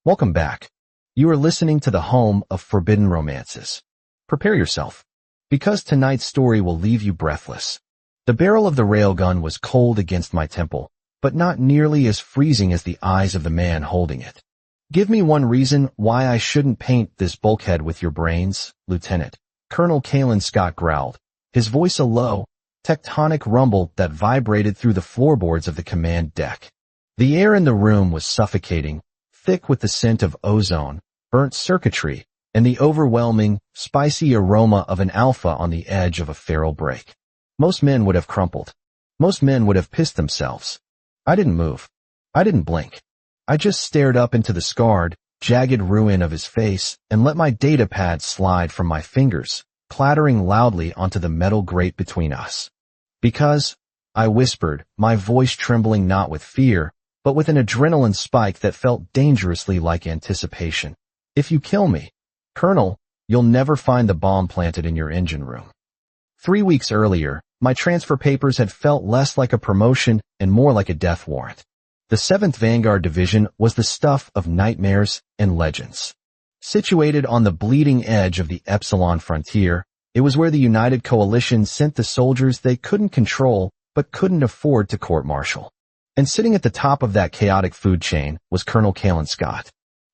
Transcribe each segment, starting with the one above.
Welcome back. You are listening to the home of forbidden romances. Prepare yourself, because tonight's story will leave you breathless. The barrel of the railgun was cold against my temple, but not nearly as freezing as the eyes of the man holding it. Give me one reason why I shouldn't paint this bulkhead with your brains, Lieutenant. Colonel Kalen Scott growled, his voice a low, tectonic rumble that vibrated through the floorboards of the command deck. The air in the room was suffocating, thick with the scent of ozone, burnt circuitry, and the overwhelming, spicy aroma of an alpha on the edge of a feral break. Most men would have crumpled. Most men would have pissed themselves. I didn't move. I didn't blink. I just stared up into the scarred, jagged ruin of his face and let my data pad slide from my fingers, clattering loudly onto the metal grate between us. Because, I whispered, my voice trembling not with fear, but with an adrenaline spike that felt dangerously like anticipation. If you kill me, Colonel, you'll never find the bomb planted in your engine room. 3 weeks earlier, my transfer papers had felt less like a promotion and more like a death warrant. The 7th Vanguard Division was the stuff of nightmares and legends. Situated on the bleeding edge of the Epsilon frontier, it was where the United Coalition sent the soldiers they couldn't control but couldn't afford to court-martial. And sitting at the top of that chaotic food chain was Colonel Kalen Scott.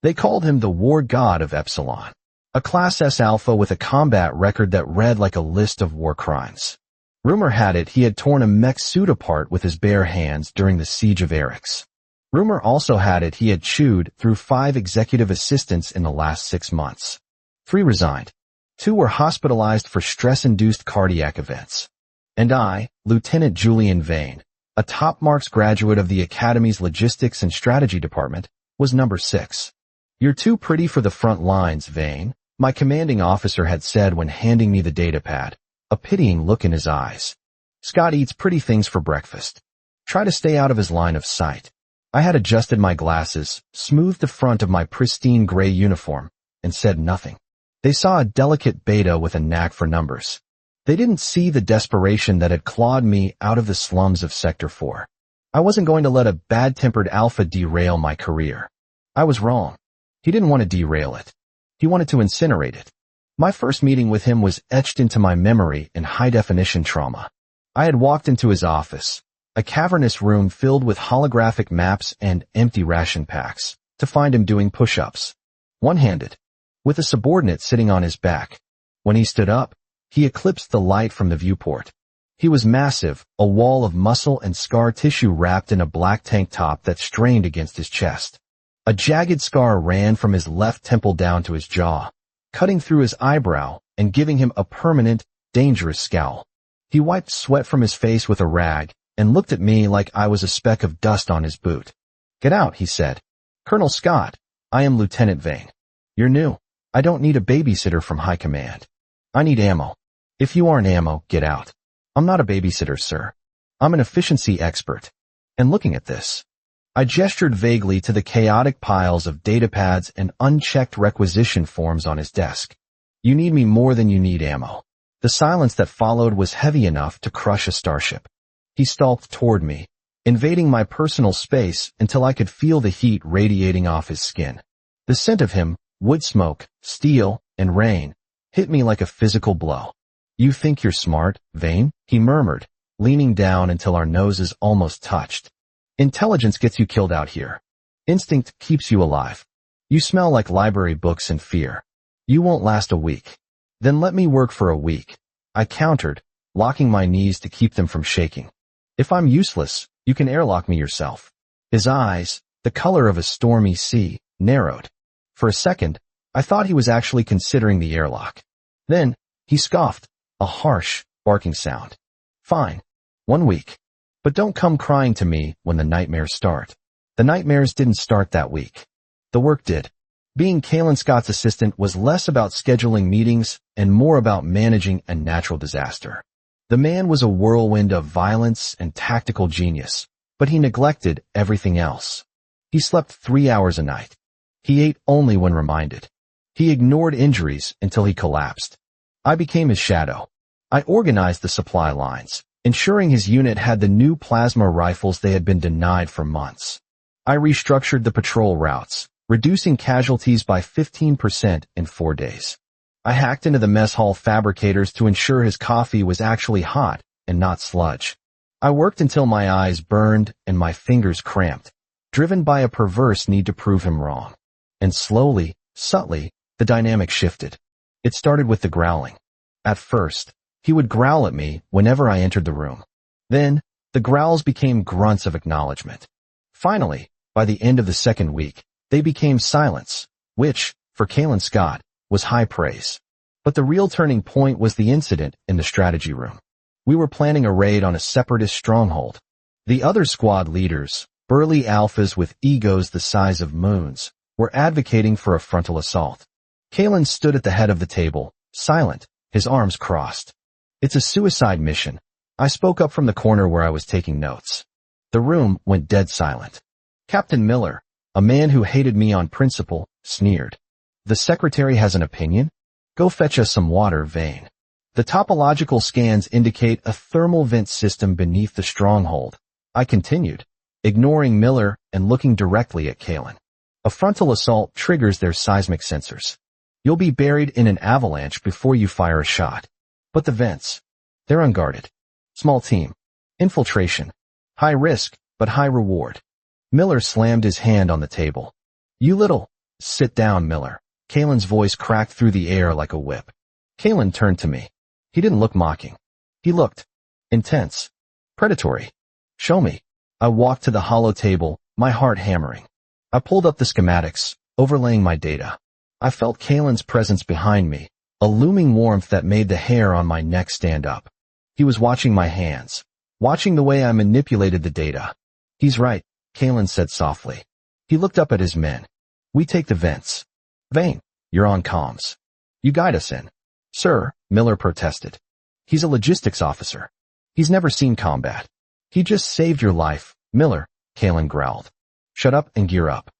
They called him the war god of Epsilon, a Class S Alpha with a combat record that read like a list of war crimes. Rumor had it he had torn a mech suit apart with his bare hands during the Siege of Eryx. Rumor also had it he had chewed through 5 executive assistants in the last 6 months. 3 resigned. 2 were hospitalized for stress-induced cardiac events. And I, Lieutenant Julian Vane, a top marks graduate of the Academy's Logistics and Strategy Department, was number 6. You're too pretty for the front lines, Vane, my commanding officer had said when handing me the datapad, a pitying look in his eyes. Scott eats pretty things for breakfast. Try to stay out of his line of sight. I had adjusted my glasses, smoothed the front of my pristine gray uniform, and said nothing. They saw a delicate beta with a knack for numbers. They didn't see the desperation that had clawed me out of the slums of Sector 4. I wasn't going to let a bad-tempered alpha derail my career. I was wrong. He didn't want to derail it. He wanted to incinerate it. My first meeting with him was etched into my memory in high-definition trauma. I had walked into his office, a cavernous room filled with holographic maps and empty ration packs, to find him doing push-ups, one-handed, with a subordinate sitting on his back. When he stood up, he eclipsed the light from the viewport. He was massive, a wall of muscle and scar tissue wrapped in a black tank top that strained against his chest. A jagged scar ran from his left temple down to his jaw, cutting through his eyebrow and giving him a permanent, dangerous scowl. He wiped sweat from his face with a rag and looked at me like I was a speck of dust on his boot. Get out, he said. Colonel Scott, I am Lieutenant Vane. You're new. I don't need a babysitter from high command. I need ammo. If you aren't ammo, get out. I'm not a babysitter, sir. I'm an efficiency expert. And looking at this, I gestured vaguely to the chaotic piles of datapads and unchecked requisition forms on his desk. You need me more than you need ammo. The silence that followed was heavy enough to crush a starship. He stalked toward me, invading my personal space until I could feel the heat radiating off his skin. The scent of him, wood smoke, steel, and rain, hit me like a physical blow. You think you're smart, Vane? He murmured, leaning down until our noses almost touched. Intelligence gets you killed out here. Instinct keeps you alive. You smell like library books and fear. You won't last a week. Then let me work for a week. I countered, locking my knees to keep them from shaking. If I'm useless, you can airlock me yourself. His eyes, the color of a stormy sea, narrowed. For a second, I thought he was actually considering the airlock. Then, he scoffed, a harsh, barking sound. Fine. 1 week. But don't come crying to me when the nightmares start. The nightmares didn't start that week. The work did. Being Kalen Scott's assistant was less about scheduling meetings and more about managing a natural disaster. The man was a whirlwind of violence and tactical genius, but he neglected everything else. He slept 3 hours a night. He ate only when reminded. He ignored injuries until he collapsed. I became his shadow. I organized the supply lines, ensuring his unit had the new plasma rifles they had been denied for months. I restructured the patrol routes, reducing casualties by 15% in 4 days. I hacked into the mess hall fabricators to ensure his coffee was actually hot and not sludge. I worked until my eyes burned and my fingers cramped, driven by a perverse need to prove him wrong. And slowly, subtly, the dynamic shifted. It started with the growling. At first, he would growl at me whenever I entered the room. Then, the growls became grunts of acknowledgement. Finally, by the end of the second week, they became silence, which, for Kalen Scott, was high praise. But the real turning point was the incident in the strategy room. We were planning a raid on a separatist stronghold. The other squad leaders, burly alphas with egos the size of moons, were advocating for a frontal assault. Kalen stood at the head of the table, silent, his arms crossed. "It's a suicide mission." I spoke up from the corner where I was taking notes. The room went dead silent. Captain Miller, a man who hated me on principle, sneered. "The secretary has an opinion? Go fetch us some water, Vane." "The topological scans indicate a thermal vent system beneath the stronghold," I continued, ignoring Miller and looking directly at Kalen. "A frontal assault triggers their seismic sensors. You'll be buried in an avalanche before you fire a shot. But the vents, they're unguarded. Small team. Infiltration. High risk, but high reward." Miller slammed his hand on the table. "You little—" "Sit down, Miller." Kalen's voice cracked through the air like a whip. Kalen turned to me. He didn't look mocking. He looked intense, predatory. "Show me." I walked to the hollow table, my heart hammering. I pulled up the schematics, overlaying my data. I felt Kalen's presence behind me, a looming warmth that made the hair on my neck stand up. He was watching my hands, watching the way I manipulated the data. "He's right," Kalen said softly. He looked up at his men. "We take the vents. Vane, you're on comms. You guide us in." "Sir," Miller protested. "He's a logistics officer. He's never seen combat." "He just saved your life, Miller," Kalen growled. "Shut up and gear up."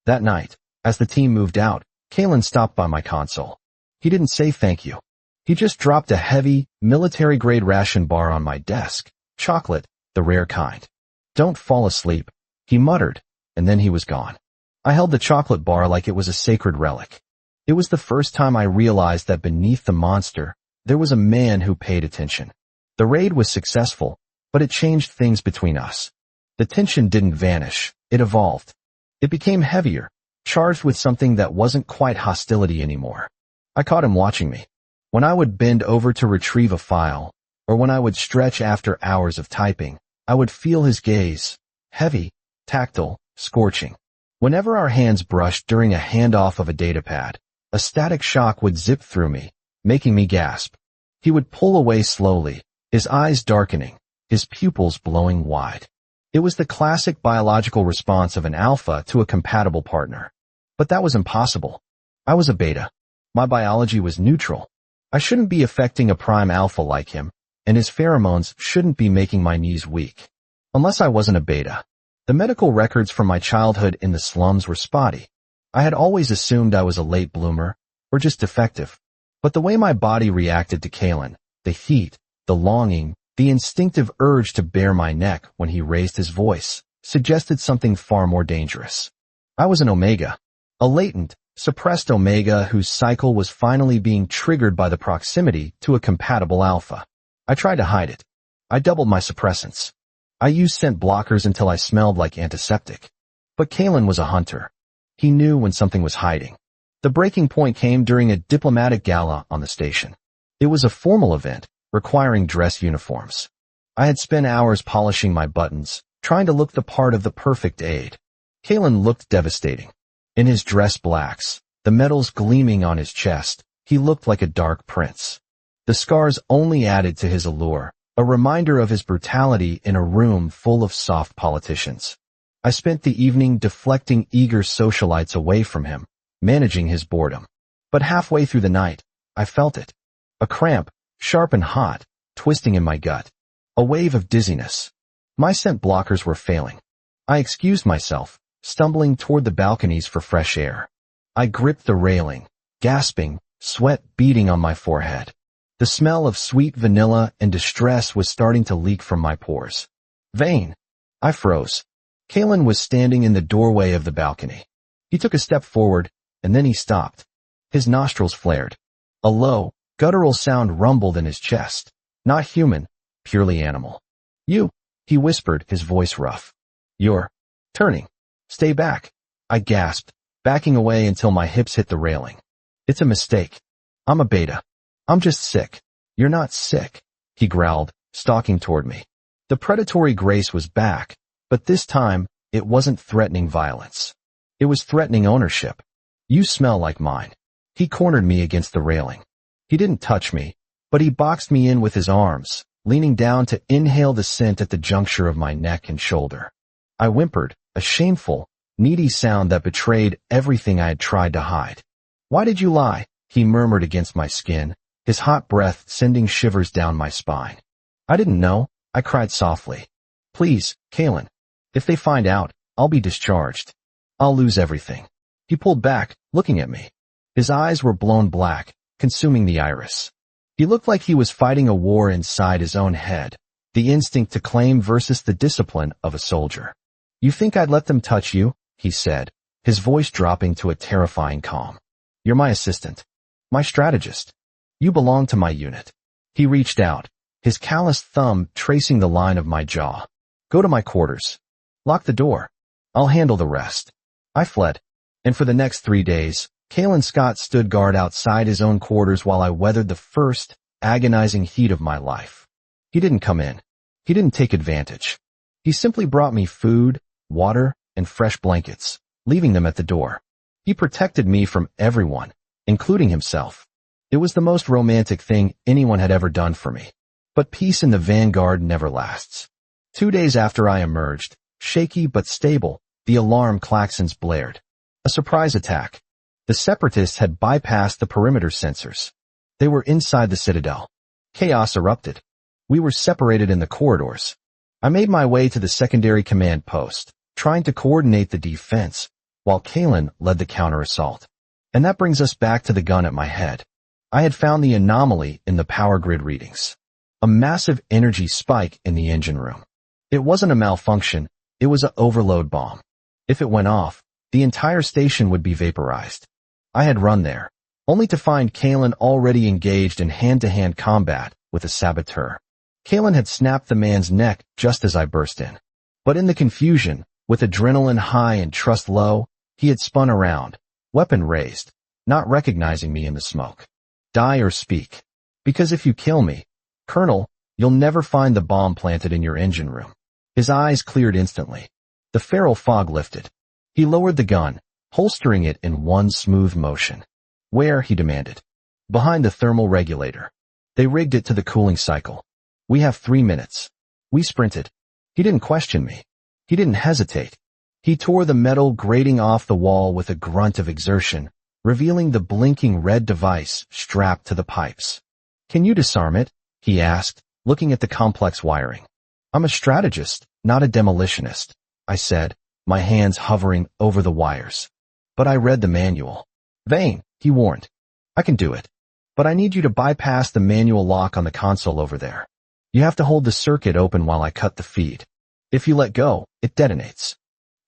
That night, as the team moved out, Kalen stopped by my console. He didn't say thank you. He just dropped a heavy, military-grade ration bar on my desk. Chocolate, the rare kind. "Don't fall asleep," he muttered, and then he was gone. I held the chocolate bar like it was a sacred relic. It was the first time I realized that beneath the monster, there was a man who paid attention. The raid was successful, but it changed things between us. The tension didn't vanish, it evolved. It became heavier, charged with something that wasn't quite hostility anymore. I caught him watching me. When I would bend over to retrieve a file, or when I would stretch after hours of typing, I would feel his gaze, heavy, tactile, scorching. Whenever our hands brushed during a handoff of a datapad, a static shock would zip through me, making me gasp. He would pull away slowly, his eyes darkening, his pupils blowing wide. It was the classic biological response of an alpha to a compatible partner. But that was impossible. I was a beta. My biology was neutral. I shouldn't be affecting a prime alpha like him, and his pheromones shouldn't be making my knees weak. Unless I wasn't a beta. The medical records from my childhood in the slums were spotty. I had always assumed I was a late bloomer, or just defective. But the way my body reacted to Kalen, the heat, the longing, the instinctive urge to bare my neck when he raised his voice, suggested something far more dangerous. I was an omega, a latent, suppressed omega whose cycle was finally being triggered by the proximity to a compatible alpha. I tried to hide it. I doubled my suppressants. I used scent blockers until I smelled like antiseptic. But Kalen was a hunter. He knew when something was hiding. The breaking point came during a diplomatic gala on the station. It was a formal event, requiring dress uniforms. I had spent hours polishing my buttons, trying to look the part of the perfect aide. Kalen looked devastating. In his dress blacks, the metals gleaming on his chest, he looked like a dark prince. The scars only added to his allure, a reminder of his brutality in a room full of soft politicians. I spent the evening deflecting eager socialites away from him, managing his boredom. But halfway through the night, I felt it. A cramp, sharp and hot, twisting in my gut. A wave of dizziness. My scent blockers were failing. I excused myself, stumbling toward the balconies for fresh air. I gripped the railing, gasping, sweat beading on my forehead. The smell of sweet vanilla and distress was starting to leak from my pores. "Vane." I froze. Kalen was standing in the doorway of the balcony. He took a step forward, and then he stopped. His nostrils flared. A low, guttural sound rumbled in his chest. Not human, purely animal. You, he whispered, his voice rough. You're turning. Stay back. I gasped, backing away until my hips hit the railing. It's a mistake. I'm a beta. I'm just sick. You're not sick, he growled, stalking toward me. The predatory grace was back, but this time, it wasn't threatening violence. It was threatening ownership. You smell like mine. He cornered me against the railing. He didn't touch me, but he boxed me in with his arms, leaning down to inhale the scent at the juncture of my neck and shoulder. I whimpered, a shameful, needy sound that betrayed everything I had tried to hide. Why did you lie? He murmured against my skin, his hot breath sending shivers down my spine. I didn't know, I cried softly. Please, Kalen. If they find out, I'll be discharged. I'll lose everything. He pulled back, looking at me. His eyes were blown black, consuming the iris. He looked like he was fighting a war inside his own head, the instinct to claim versus the discipline of a soldier. You think I'd let them touch you? He said, his voice dropping to a terrifying calm. You're my assistant. My strategist. You belong to my unit. He reached out, his calloused thumb tracing the line of my jaw. Go to my quarters. Lock the door. I'll handle the rest. I fled. And for the next 3 days, Kalen Scott stood guard outside his own quarters while I weathered the first, agonizing heat of my life. He didn't come in. He didn't take advantage. He simply brought me food, water, and fresh blankets, leaving them at the door. He protected me from everyone, including himself. It was the most romantic thing anyone had ever done for me. But peace in the vanguard never lasts. 2 days after I emerged, shaky but stable, the alarm klaxons blared. A surprise attack. The separatists had bypassed the perimeter sensors. They were inside the citadel. Chaos erupted. We were separated in the corridors. I made my way to the secondary command post, trying to coordinate the defense, while Kalen led the counter-assault. And that brings us back to the gun at my head. I had found the anomaly in the power grid readings. A massive energy spike in the engine room. It wasn't a malfunction, it was an overload bomb. If it went off, the entire station would be vaporized. I had run there, only to find Kalen already engaged in hand-to-hand combat with a saboteur. Kalen had snapped the man's neck just as I burst in. But in the confusion, with adrenaline high and trust low, he had spun around, weapon raised, not recognizing me in the smoke. Die or speak. Because if you kill me, Colonel, you'll never find the bomb planted in your engine room. His eyes cleared instantly. The feral fog lifted. He lowered the gun, holstering it in one smooth motion. Where? He demanded. Behind the thermal regulator. They rigged it to the cooling cycle. We have 3 minutes. We sprinted. He didn't question me. He didn't hesitate. He tore the metal grating off the wall with a grunt of exertion, revealing the blinking red device strapped to the pipes. Can you disarm it? He asked, looking at the complex wiring. I'm a strategist, not a demolitionist, I said, my hands hovering over the wires. But I read the manual. Vane, he warned. I can do it. But I need you to bypass the manual lock on the console over there. You have to hold the circuit open while I cut the feed. If you let go, it detonates.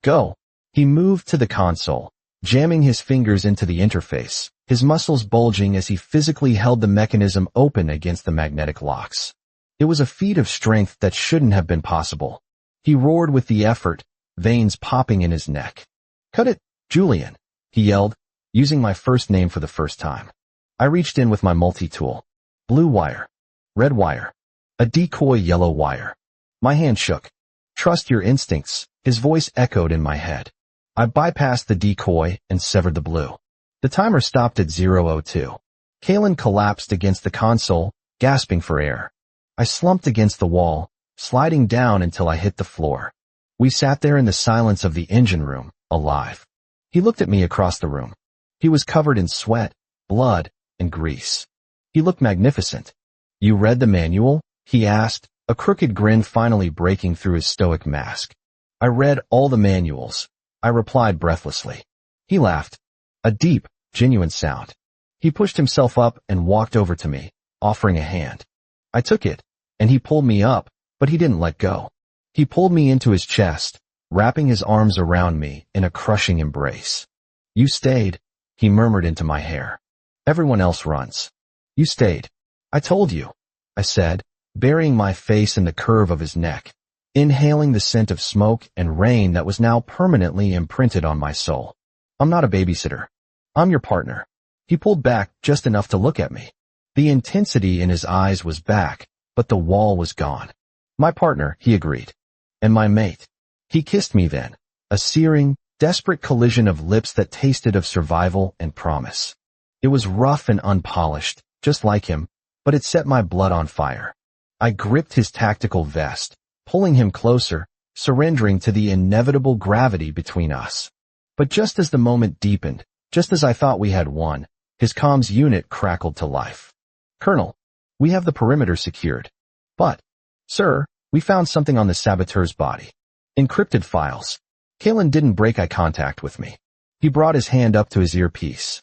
Go. He moved to the console, jamming his fingers into the interface, his muscles bulging as he physically held the mechanism open against the magnetic locks. It was a feat of strength that shouldn't have been possible. He roared with the effort, veins popping in his neck. Cut it, Julian, he yelled, using my first name for the first time. I reached in with my multi-tool. Blue wire. Red wire. A decoy yellow wire. My hand shook. Trust your instincts, his voice echoed in my head. I bypassed the decoy and severed the blue. The timer stopped at 0:02. Kalen collapsed against the console, gasping for air. I slumped against the wall, sliding down until I hit the floor. We sat there in the silence of the engine room, alive. He looked at me across the room. He was covered in sweat, blood, and grease. He looked magnificent. You read the manual? He asked, a crooked grin finally breaking through his stoic mask. I read all the manuals, I replied breathlessly. He laughed. A deep, genuine sound. He pushed himself up and walked over to me, offering a hand. I took it, and he pulled me up, but he didn't let go. He pulled me into his chest, wrapping his arms around me in a crushing embrace. You stayed, he murmured into my hair. Everyone else runs. You stayed. I told you, I said, burying my face in the curve of his neck, inhaling the scent of smoke and rain that was now permanently imprinted on my soul. I'm not a babysitter. I'm your partner. He pulled back just enough to look at me. The intensity in his eyes was back, but the wall was gone. My partner, he agreed. And my mate. He kissed me then, a searing, desperate collision of lips that tasted of survival and promise. It was rough and unpolished, just like him, but it set my blood on fire. I gripped his tactical vest, pulling him closer, surrendering to the inevitable gravity between us. But just as the moment deepened, just as I thought we had won, his comms unit crackled to life. Colonel, we have the perimeter secured. But, sir, we found something on the saboteur's body. Encrypted files. Kalen didn't break eye contact with me. He brought his hand up to his earpiece.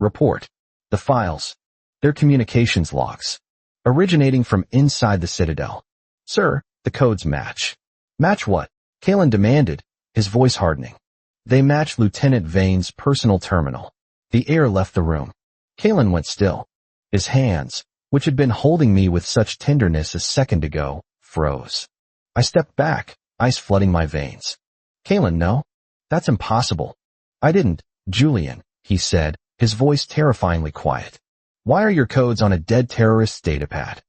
Report. The files. They're communications logs. Originating from inside the Citadel. Sir, the codes match. Match what? Kalen demanded, his voice hardening. They match Lieutenant Vane's personal terminal. The air left the room. Kalen went still. His hands, which had been holding me with such tenderness a second ago, froze. I stepped back, ice flooding my veins. Kalen, no. That's impossible. I didn't, Julian, he said, his voice terrifyingly quiet. Why are your codes on a dead terrorist's datapad?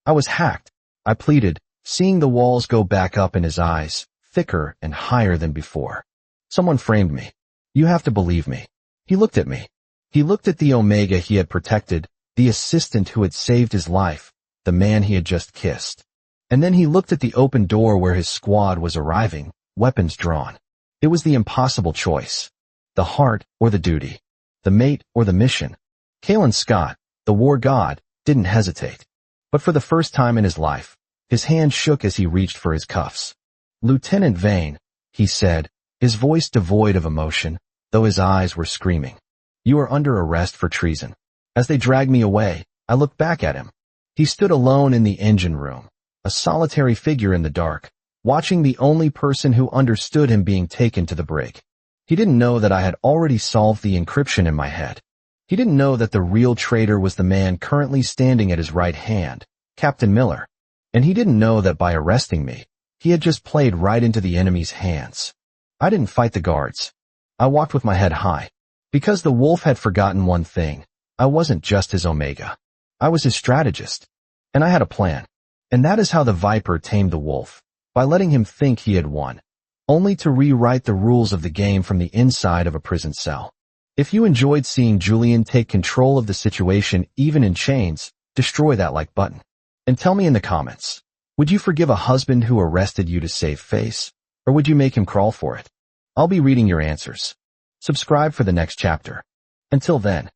I was hacked, I pleaded, seeing the walls go back up in his eyes, thicker and higher than before. Someone framed me. You have to believe me. He looked at me. He looked at the Omega he had protected, the assistant who had saved his life, the man he had just kissed. And then he looked at the open door where his squad was arriving, weapons drawn. It was the impossible choice. The heart or the duty. The mate or the mission. Kalen Scott, the war god, didn't hesitate. But for the first time in his life, his hand shook as he reached for his cuffs. Lieutenant Vane, he said, his voice devoid of emotion, though his eyes were screaming. You are under arrest for treason. As they dragged me away, I looked back at him. He stood alone in the engine room, a solitary figure in the dark, watching the only person who understood him being taken to the brig. He didn't know that I had already solved the encryption in my head. He didn't know that the real traitor was the man currently standing at his right hand, Captain Miller. And he didn't know that by arresting me, he had just played right into the enemy's hands. I didn't fight the guards. I walked with my head high. Because the wolf had forgotten one thing, I wasn't just his Omega. I was his strategist. And I had a plan. And that is how the Viper tamed the wolf, by letting him think he had won, only to rewrite the rules of the game from the inside of a prison cell. If you enjoyed seeing Julian take control of the situation even in chains, destroy that like button. And tell me in the comments, would you forgive a husband who arrested you to save face, or would you make him crawl for it? I'll be reading your answers. Subscribe for the next chapter. Until then.